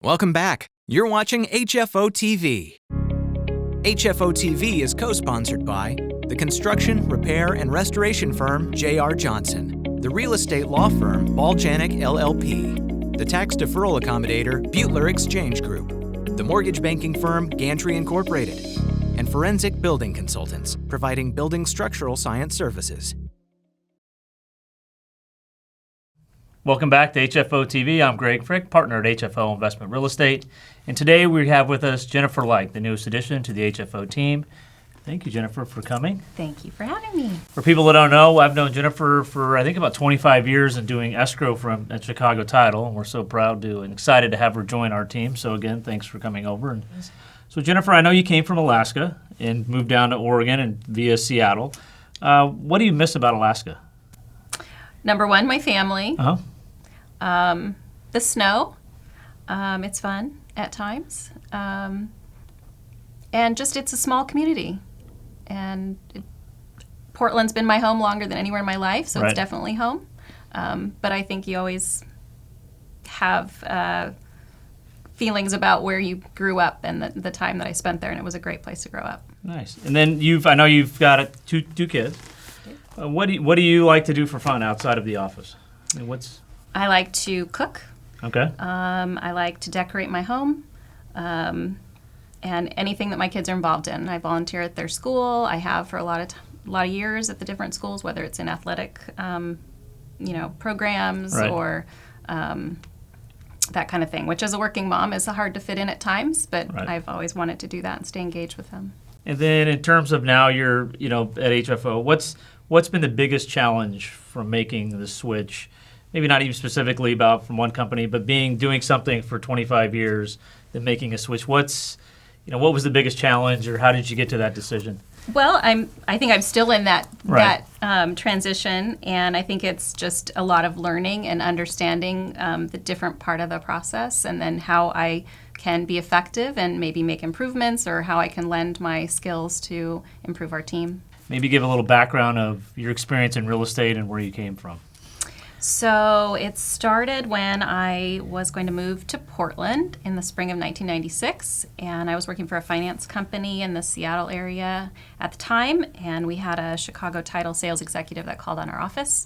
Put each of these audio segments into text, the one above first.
Welcome back. You're watching HFO-TV. HFO-TV is co-sponsored by the construction, repair, and restoration firm J.R. Johnson, the real estate law firm Baljanik LLP, the tax deferral accommodator Butler Exchange Group, the mortgage banking firm Gantry Incorporated, and forensic building consultants providing building structural science services. Welcome back to HFO-TV. I'm Greg Frick, partner at HFO Investment Real Estate. And today we have with us Jennifer Lyke, the newest addition to the HFO team. Thank you, Jennifer, for coming. Thank you for having me. For people that don't know, I've known Jennifer for I think about 25 years and doing escrow at Chicago Title. And we're so proud to and excited to have her join our team. So again, thanks for coming over. And so Jennifer, I know you came from Alaska and moved down to Oregon and via Seattle. What do you miss about Alaska? Number one, my family. Uh-huh. The snow, it's fun at times, and just it's a small community, and Portland's been my home longer than anywhere in my life, so Right. It's definitely home, but I think you always have feelings about where you grew up and the time that I spent there, and it was a great place to grow up. Nice. And then I know you've got two kids. What do you like to do for fun outside of the office? I mean, I like to cook. Okay. I like to decorate my home, and anything that my kids are involved in. I volunteer at their school. I have for a lot of years at the different schools, whether it's in athletic, programs Right. or that kind of thing. Which, as a working mom, is hard to fit in at times, but Right. I've always wanted to do that and stay engaged with them. And then in terms of now you're at HFO, what's been the biggest challenge from making the switch? Maybe not even specifically about from one company, but doing something for 25 years, then making a switch. What was the biggest challenge, or how did you get to that decision? Well, I think I'm still in that Right. transition, and I think it's just a lot of learning and understanding the different part of the process, and then how I can be effective and maybe make improvements, or how I can lend my skills to improve our team. Maybe give a little background of your experience in real estate and where you came from. So it started when I was going to move to Portland in the spring of 1996, and I was working for a finance company in the Seattle area at the time, and we had a Chicago Title sales executive that called on our office,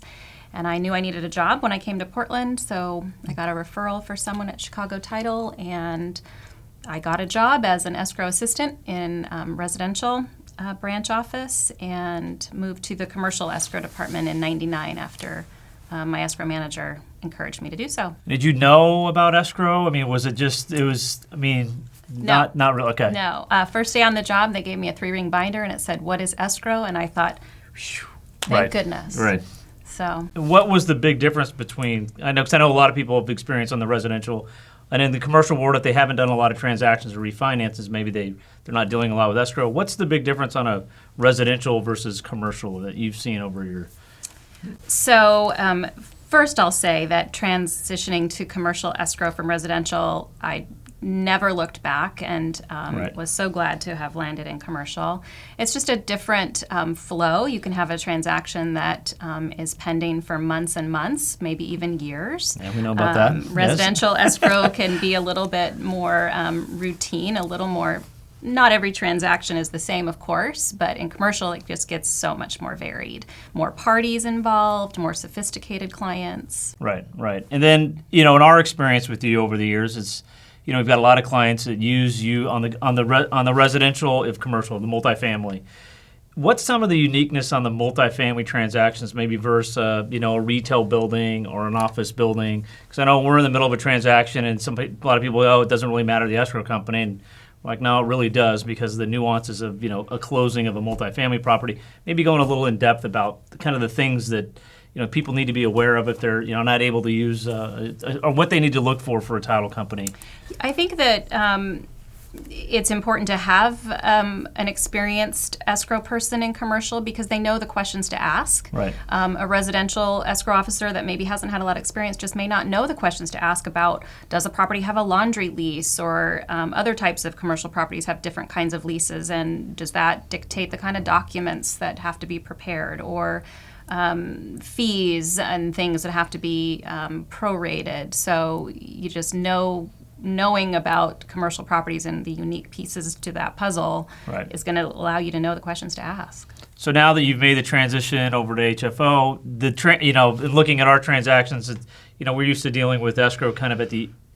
and I knew I needed a job when I came to Portland, so I got a referral for someone at Chicago Title, and I got a job as an escrow assistant in residential branch office, and moved to the commercial escrow department in '99 after my escrow manager encouraged me to do so. Did you know about escrow? I mean, not really. Okay. No. First day on the job, they gave me a 3-ring binder, and it said, "What is escrow?" And I thought, "Phew, thank Right. goodness." Right. So What was the big difference between, because I know a lot of people have experience on the residential, and in the commercial world, if they haven't done a lot of transactions or refinances, maybe they're not dealing a lot with escrow. What's the big difference on a residential versus commercial that you've seen over your... So first I'll say that transitioning to commercial escrow from residential, I never looked back, and Right. was so glad to have landed in commercial. It's just a different flow. You can have a transaction that is pending for months and months, maybe even years. Yeah, we know about that. Yes. Residential escrow can be a little bit more routine, a little more. Not every transaction is the same, of course, but in commercial, it just gets so much more varied. More parties involved, more sophisticated clients. Right. And then, in our experience with you over the years, it's, we've got a lot of clients that use you on the residential, if commercial, the multifamily. What's some of the uniqueness on the multifamily transactions, maybe versus a retail building or an office building? Because I know we're in the middle of a transaction, and a lot of people go, it doesn't really matter to the escrow company. And no, it really does, because of the nuances of a closing of a multifamily property. Maybe going a little in depth about kind of the things that people need to be aware of if they're not able to use or what they need to look for a title company. I think that it's important to have an experienced escrow person in commercial, because they know the questions to ask. Right. A residential escrow officer that maybe hasn't had a lot of experience just may not know the questions to ask about, does a property have a laundry lease, or other types of commercial properties have different kinds of leases, and does that dictate the kind of documents that have to be prepared, or fees and things that have to be prorated. So you just know knowing about commercial properties and the unique pieces to that puzzle Right. is going to allow you to know the questions to ask. So now that you've made the transition over to HFO, looking at our transactions, we're used to dealing with escrow kind of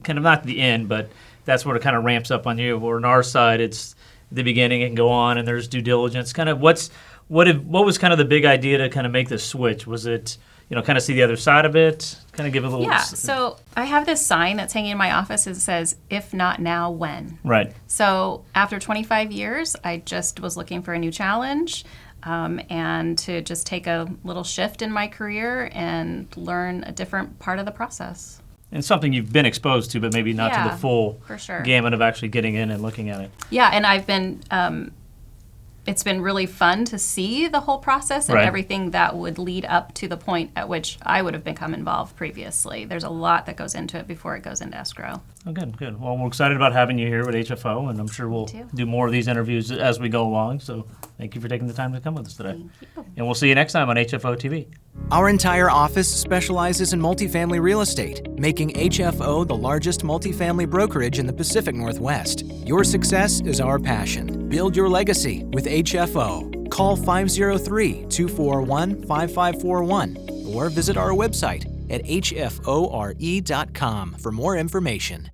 not the end, but that's where it kind of ramps up on you. Or on our side, it's the beginning, it can go on, and there's due diligence. Kind of what was kind of the big idea to kind of make the switch? Was it kind of see the other side of it? Kind of give a little. Yeah. So I have this sign that's hanging in my office. It says, "If not now, when?" Right. So after 25 years, I just was looking for a new challenge. And to just take a little shift in my career and learn a different part of the process. And something you've been exposed to, but maybe not to the full for sure. gamut of actually getting in and looking at it. Yeah, and I've been, it's been really fun to see the whole process and Right. everything that would lead up to the point at which I would have become involved previously. There's a lot that goes into it before it goes into escrow. Oh, good. Well, we're excited about having you here with HFO, and I'm sure we'll do more of these interviews as we go along. So thank you for taking the time to come with us today. Thank you. And we'll see you next time on HFO TV. Our entire office specializes in multifamily real estate, making HFO the largest multifamily brokerage in the Pacific Northwest. Your success is our passion. Build your legacy with HFO. Call 503-241-5541 or visit our website at hfore.com for more information.